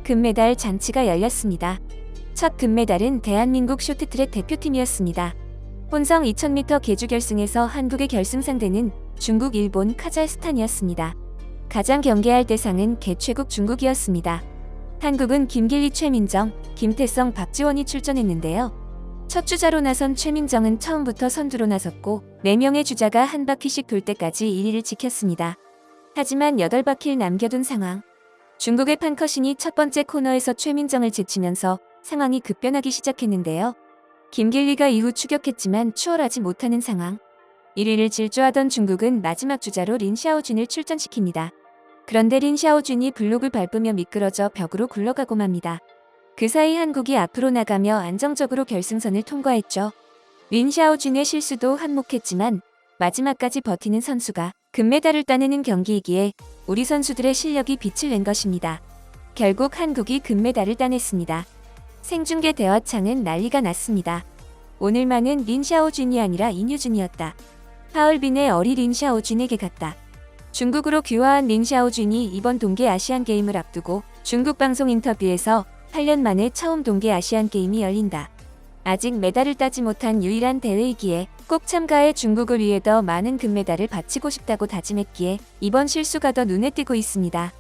금메달 잔치가 열렸습니다. 첫 금메달은 대한민국 쇼트트랙 대표팀이었습니다. 혼성 2000m 계주 결승에서 한국의 결승 상대는 중국, 일본, 카자흐스탄이었습니다. 가장 경계할 대상은 개최국 중국이었습니다. 한국은 김길리, 최민정, 김태성, 박지원이 출전했는데요. 첫 주자로 나선 최민정은 처음부터 선두로 나섰고 4명의 주자가 한 바퀴씩 돌 때까지 1위를 지켰습니다. 하지만 8바퀴를 남겨둔 상황. 중국의 판커신이 첫 번째 코너에서 최민정을 제치면서 상황이 급변하기 시작했는데요. 김길리가 이후 추격했지만 추월하지 못하는 상황. 1위를 질주하던 중국은 마지막 주자로 린 샤오준을 출전시킵니다. 그런데 린 샤오준이 블록을 밟으며 미끄러져 벽으로 굴러가고 맙니다. 그 사이 한국이 앞으로 나가며 안정적으로 결승선을 통과했죠. 린 샤오준의 실수도 한몫했지만 마지막까지 버티는 선수가 금메달을 따내는 경기이기에 우리 선수들의 실력이 빛을 낸 것입니다. 결국 한국이 금메달을 따냈습니다. 생중계 대화창은 난리가 났습니다. 오늘만은 린 샤오준이 아니라 인유준이었다. 하얼빈의 어리 린 샤오준에게 갔다. 중국으로 귀화한 린 샤오준이 이번 동계 아시안게임을 앞두고 중국 방송 인터뷰에서 8년 만에 처음 동계 아시안게임이 열린다. 아직 메달을 따지 못한 유일한 대회이기에 꼭 참가해 중국을 위해 더 많은 금메달을 바치고 싶다고 다짐했기에 이번 실수가 더 눈에 띄고 있습니다.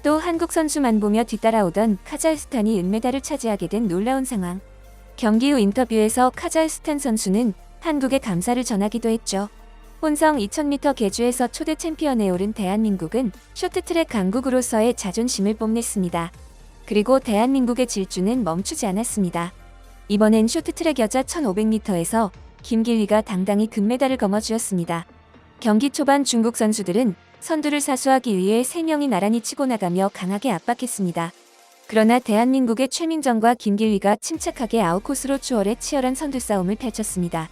또 한국 선수만 보며 뒤따라오던 카자흐스탄이 은메달을 차지하게 된 놀라운 상황. 경기 후 인터뷰에서 카자흐스탄 선수는 한국에 감사를 전하기도 했죠. 혼성 2000m 계주에서 초대 챔피언에 오른 대한민국은 쇼트트랙 강국으로서의 자존심을 뽐냈습니다. 그리고 대한민국의 질주는 멈추지 않았습니다. 이번엔 쇼트트랙 여자 1500m에서 김길리가 당당히 금메달을 거머쥐었습니다. 경기 초반 중국 선수들은 선두를 사수하기 위해 3명이 나란히 치고 나가며 강하게 압박했습니다. 그러나 대한민국의 최민정과 김길리가 침착하게 아웃코스로 추월해 치열한 선두 싸움을 펼쳤습니다.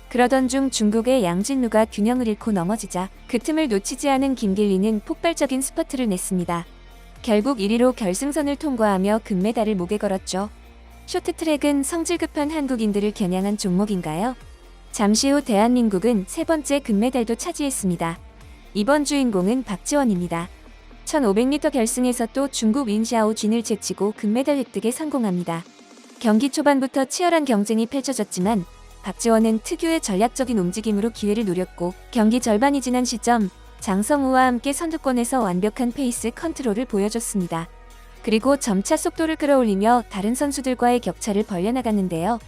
그러던 중 중국의 양진루가 균형을 잃고 넘어지자 그 틈을 놓치지 않은 김길리는 폭발적인 스퍼트를 냈습니다. 결국 1위로 결승선을 통과하며 금메달을 목에 걸었죠. 쇼트트랙은 성질 급한 한국인들을 겨냥한 종목인가요? 잠시 후 대한민국은 세 번째 금메달도 차지했습니다. 이번 주인공은 박지원입니다. 1500m 결승에서 또 중국 린 샤오준을 제치고 금메달 획득에 성공합니다. 경기 초반부터 치열한 경쟁이 펼쳐졌지만 박지원은 특유의 전략적인 움직임으로 기회를 노렸고 경기 절반이 지난 시점 장성우와 함께 선두권에서 완벽한 페이스 컨트롤을 보여줬습니다. 그리고 점차 속도를 끌어올리며 다른 선수들과의 격차를 벌려나갔는데요.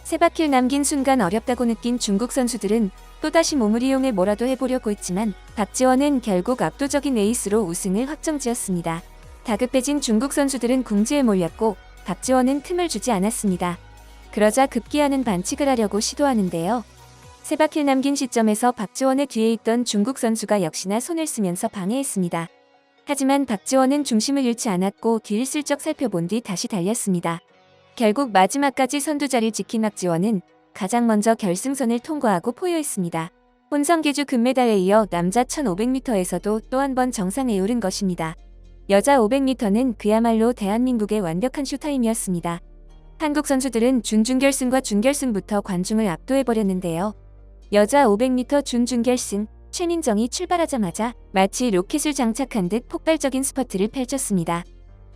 세 바퀴를 남긴 순간 어렵다고 느낀 중국 선수들은 또다시 몸을 이용해 뭐라도 해보려고 했지만 박지원은 결국 압도적인 에이스로 우승을 확정지었습니다. 다급해진 중국 선수들은 궁지에 몰렸고 박지원은 틈을 주지 않았습니다. 그러자 급기야는 반칙을 하려고 시도하는데요. 세 바퀴를 남긴 시점에서 박지원의 뒤에 있던 중국 선수가 역시나 손을 쓰면서 방해했습니다. 하지만 박지원은 중심을 잃지 않았고 뒤를 슬쩍 살펴본 뒤 다시 달렸습니다. 결국 마지막까지 선두 자리를 지킨 박지원은 가장 먼저 결승선을 통과하고 포효했습니다. 혼성 계주 금메달에 이어 남자 1500m에서도 또 한 번 정상에 오른 것입니다. 여자 500m는 그야말로 대한민국의 완벽한 쇼타임이었습니다. 한국 선수들은 준준결승과 준결승부터 관중을 압도해버렸는데요. 여자 500m 준준결승, 최민정이 출발하자마자 마치 로켓을 장착한 듯 폭발적인 스퍼트를 펼쳤습니다.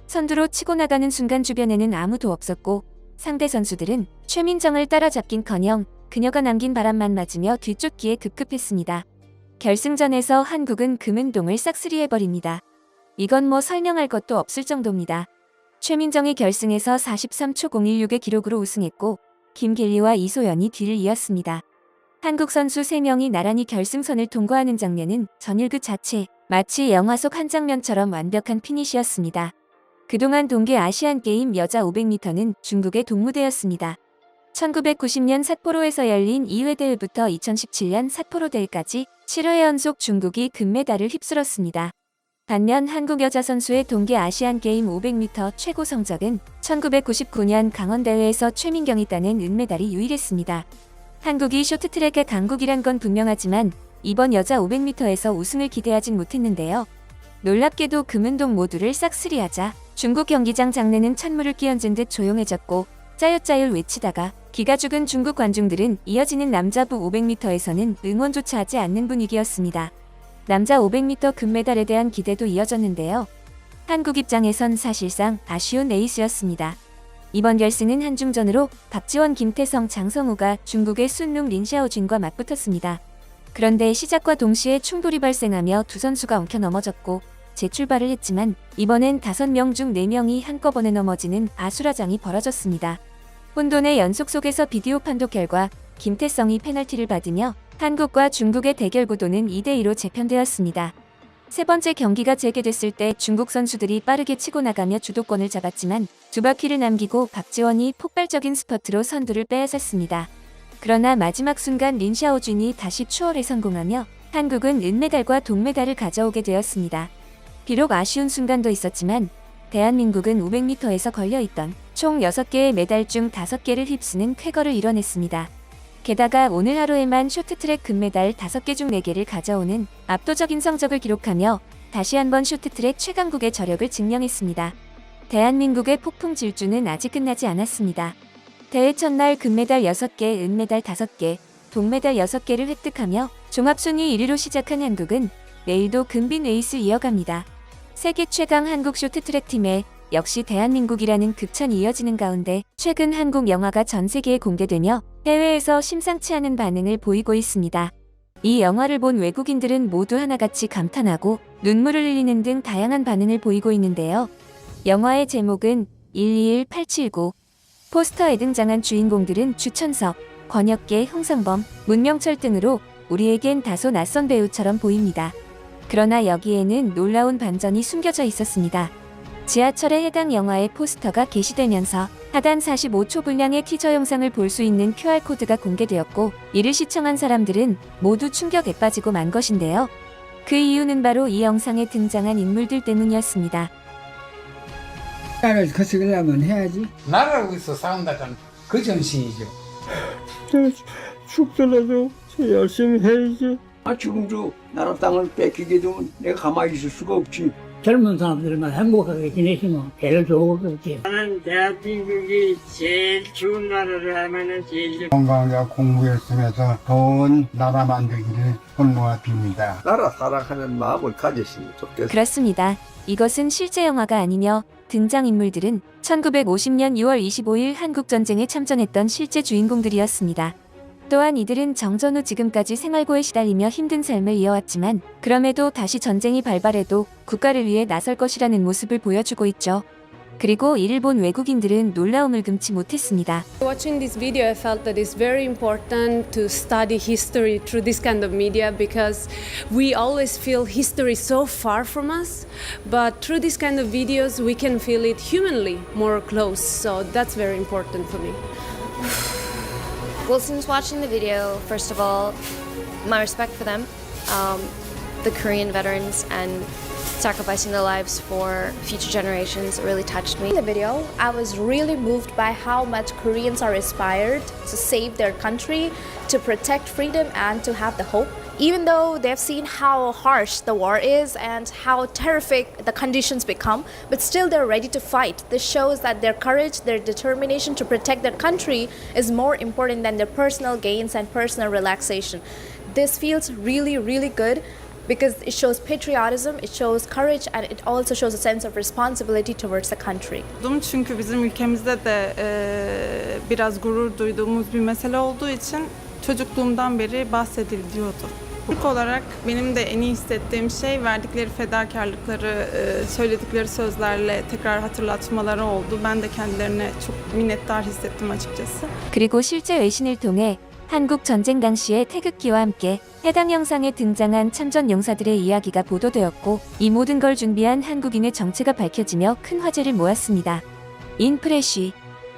선두로 치고 나가는 순간 주변에는 아무도 없었고 상대 선수들은 최민정을 따라잡긴커녕 그녀가 남긴 바람만 맞으며 뒤쫓기에 급급했습니다. 결승전에서 한국은 금은동을 싹쓸이해버립니다. 이건 뭐 설명할 것도 없을 정도입니다. 최민정이 결승에서 43초 016의 기록으로 우승했고 김길리와 이소연이 뒤를 이었습니다. 한국 선수 3명이 나란히 결승선을 통과하는 장면은 전일 그 자체, 마치 영화 속 한 장면처럼 완벽한 피니시였습니다. 그동안 동계 아시안게임 여자 500m는 중국의 동무대였습니다. 1990년 삿포로에서 열린 2회 대회부터 2017년 삿포로 대회까지 7회 연속 중국이 금메달을 휩쓸었습니다. 반면 한국 여자 선수의 동계 아시안게임 500m 최고 성적은 1999년 강원대회에서 최민경이 따낸 은메달이 유일했습니다. 한국이 쇼트트랙의 강국이란 건 분명하지만 이번 여자 500m에서 우승을 기대하진 못했는데요. 놀랍게도 금은동 모두를 싹쓸이하자 중국 경기장 장내는 찬물을 끼얹은 듯 조용해졌고 짜얏짜얏 외치다가 기가 죽은 중국 관중들은 이어지는 남자부 500m에서는 응원조차 하지 않는 분위기였습니다. 남자 500m 금메달에 대한 기대도 이어졌는데요. 한국 입장에선 사실상 아쉬운 에이스였습니다. 이번 결승은 한중전으로 박지원, 김태성, 장성우가 중국의 순룽 린샤오준과 맞붙었습니다. 그런데 시작과 동시에 충돌이 발생하며 두 선수가 엉켜 넘어졌고 재출발을 했지만 이번엔 5명 중 4명이 한꺼번에 넘어지는 아수라장이 벌어졌습니다. 혼돈의 연속 속에서 비디오 판독 결과 김태성이 페널티를 받으며 한국과 중국의 대결 구도는 2대2로 재편되었습니다. 세 번째 경기가 재개됐을 때 중국 선수들이 빠르게 치고 나가며 주도권을 잡았지만 두 바퀴를 남기고 박지원이 폭발적인 스퍼트로 선두를 빼앗았습니다. 그러나 마지막 순간 린샤오준이 다시 추월에 성공하며 한국은 은메달과 동메달을 가져오게 되었습니다. 비록 아쉬운 순간도 있었지만 대한민국은 500m에서 걸려있던 총 6개의 메달 중 5개를 휩쓰는 쾌거를 이뤄냈습니다. 게다가 오늘 하루에만 쇼트트랙 금메달 5개 중 4개를 가져오는 압도적인 성적을 기록하며 다시 한번 쇼트트랙 최강국의 저력을 증명했습니다. 대한민국의 폭풍 질주는 아직 끝나지 않았습니다. 대회 첫날 금메달 6개, 은메달 5개, 동메달 6개를 획득하며 종합순위 1위로 시작한 한국은 내일도 금빈 레이스 이어갑니다. 세계 최강 한국 쇼트트랙 팀에 역시 대한민국이라는 극찬이 이어지는 가운데 최근 한국 영화가 전 세계에 공개되며 해외에서 심상치 않은 반응을 보이고 있습니다. 이 영화를 본 외국인들은 모두 하나같이 감탄하고 눈물을 흘리는 등 다양한 반응을 보이고 있는데요. 영화의 제목은 121879. 포스터에 등장한 주인공들은 주천석, 권혁계, 홍상범, 문명철 등으로 우리에겐 다소 낯선 배우처럼 보입니다. 그러나 여기에는 놀라운 반전이 숨겨져 있었습니다. 지하철에 해당 영화의 포스터가 게시되면서 하단 45초 분량의 티저 영상을 볼 수 있는 QR코드가 공개되었고 이를 시청한 사람들은 모두 충격에 빠지고 만 것인데요. 그 이유는 바로 이 영상에 등장한 인물들 때문이었습니다. 나라를 거스르려면 해야지. 나라를 위해서 싸운다간 그 정신이죠. 죽더라도 열심히 해야지. 지금도 나라 땅을 뺏기게 되면 내가 가만히 있을 수가 없지. 젊은 사람들만 행복하게 지내시면 제일 좋은 거지. 나는 대한민국이 제일 좋은 나라를 하면은 제일 건강하게 공부했으면서 좋은 나라 만들기를 손모아 빕니다. 나라 사랑하는 마음을 가졌으면 좋겠어. 그렇습니다. 이것은 실제 영화가 아니며 등장인물들은 1950년 6월 25일 한국전쟁에 참전했던 실제 주인공들이었습니다. 또한 이들은 정전 후 지금까지 생활고에 시달리며 힘든 삶을 이어왔지만 그럼에도 다시 전쟁이 발발해도 국가를 위해 나설 것이라는 모습을 보여주고 있죠. 그리고 이를 본 외국인들은 놀라움을 금치 못했습니다. Watching this video, I felt that it's very important to study history through this kind of media because we always feel history so far from us, but through this kind of videos we can feel it humanly more close. So that's very important for me. Well, since watching the video, first of all, my respect for them, the Korean veterans, and sacrificing their lives for future generations really touched me. In the video, I was really moved by how much Koreans are inspired to save their country, to protect freedom, and to have the hope. Even though they've seen how harsh the war is and how terrific the conditions become, but still they're ready to fight. This shows that their courage, their determination to protect their country is more important than their personal gains and personal relaxation. This feels really, really good because it shows patriotism, it shows courage, and it also shows a sense of responsibility towards the country. Çünkü bizim ülkemizde de biraz gurur duyduğumuz bir mesele olduğu için çocukluğumdan beri bahsediliyordu. Türk olarak benim de en iyi hissettiğim şey verdikleri fedakarlıkları, söyledikleri sözlerle tekrar hatırlatmaları oldu. Ben de kendilerine çok minnettar hissettim açıkçası. 그리고 실제 외신을 통해 한국 전쟁 당시의 태극기와 함께 해당 영상에 등장한 참전 용사들의 이야기가 보도되었고 이 모든 걸 준비한 한국인의 정체가 밝혀지며 큰 화제를 모았습니다. 인프레쉬.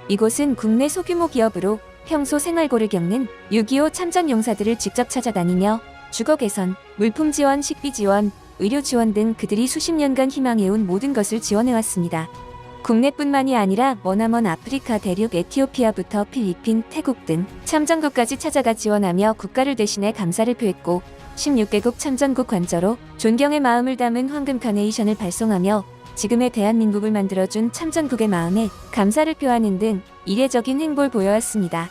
이곳은 국내 소규모 기업으로 평소 생활고를 겪는 6.25 참전 용사들을 직접 찾아다니며 주거 개선, 물품 지원, 식비 지원, 의료 지원 등 그들이 수십 년간 희망해온 모든 것을 지원해왔습니다. 국내뿐만이 아니라 머나먼 아프리카 대륙 에티오피아부터 필리핀, 태국 등 참전국까지 찾아가 지원하며 국가를 대신해 감사를 표했고 16개국 참전국 관저로 존경의 마음을 담은 황금 카네이션을 발송하며 지금의 대한민국을 만들어준 참전국의 마음에 감사를 표하는 등 이례적인 행보를 보여왔습니다.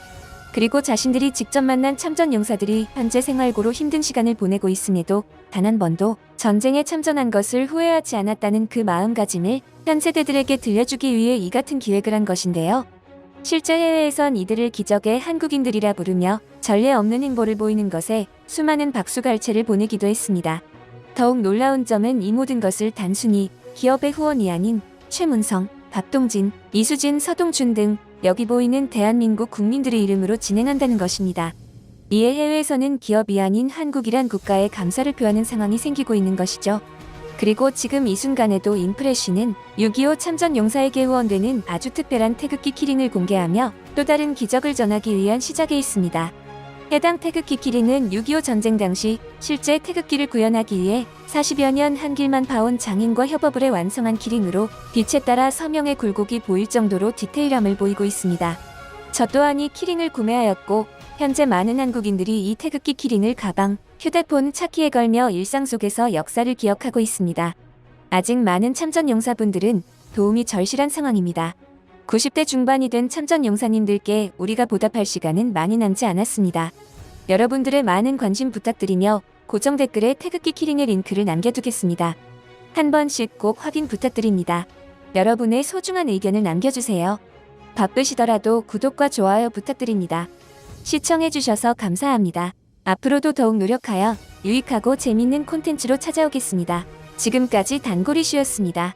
그리고 자신들이 직접 만난 참전 용사들이 현재 생활고로 힘든 시간을 보내고 있음에도 단 한 번도 전쟁에 참전한 것을 후회하지 않았다는 그 마음가짐을 현 세대들에게 들려주기 위해 이 같은 기획을 한 것인데요. 실제 해외에선 이들을 기적의 한국인들이라 부르며 전례 없는 행보를 보이는 것에 수많은 박수갈채를 보내기도 했습니다. 더욱 놀라운 점은 이 모든 것을 단순히 기업의 후원이 아닌 최문성, 박동진, 이수진, 서동준 등 여기 보이는 대한민국 국민들의 이름으로 진행한다는 것입니다. 이에 해외에서는 기업이 아닌 한국이란 국가에 감사를 표하는 상황이 생기고 있는 것이죠. 그리고 지금 이 순간에도 인프레쉬는 6.25 참전 용사에게 후원되는 아주 특별한 태극기 키링을 공개하며 또 다른 기적을 전하기 위한 시작에 있습니다. 해당 태극기 키링은 6.25 전쟁 당시 실제 태극기를 구현하기 위해 40여 년 한 길만 파온 장인과 협업을 해 완성한 키링으로 빛에 따라 서명의 굴곡이 보일 정도로 디테일함을 보이고 있습니다. 저 또한 이 키링을 구매하였고 현재 많은 한국인들이 이 태극기 키링을 가방, 휴대폰, 차키에 걸며 일상 속에서 역사를 기억하고 있습니다. 아직 많은 참전 용사분들은 도움이 절실한 상황입니다. 90대 중반이 된 참전 용사님들께 우리가 보답할 시간은 많이 남지 않았습니다. 여러분들의 많은 관심 부탁드리며 고정 댓글에 태극기 키링의 링크를 남겨두겠습니다. 한 번씩 꼭 확인 부탁드립니다. 여러분의 소중한 의견을 남겨주세요. 바쁘시더라도 구독과 좋아요 부탁드립니다. 시청해주셔서 감사합니다. 앞으로도 더욱 노력하여 유익하고 재밌는 콘텐츠로 찾아오겠습니다. 지금까지 단골이슈였습니다.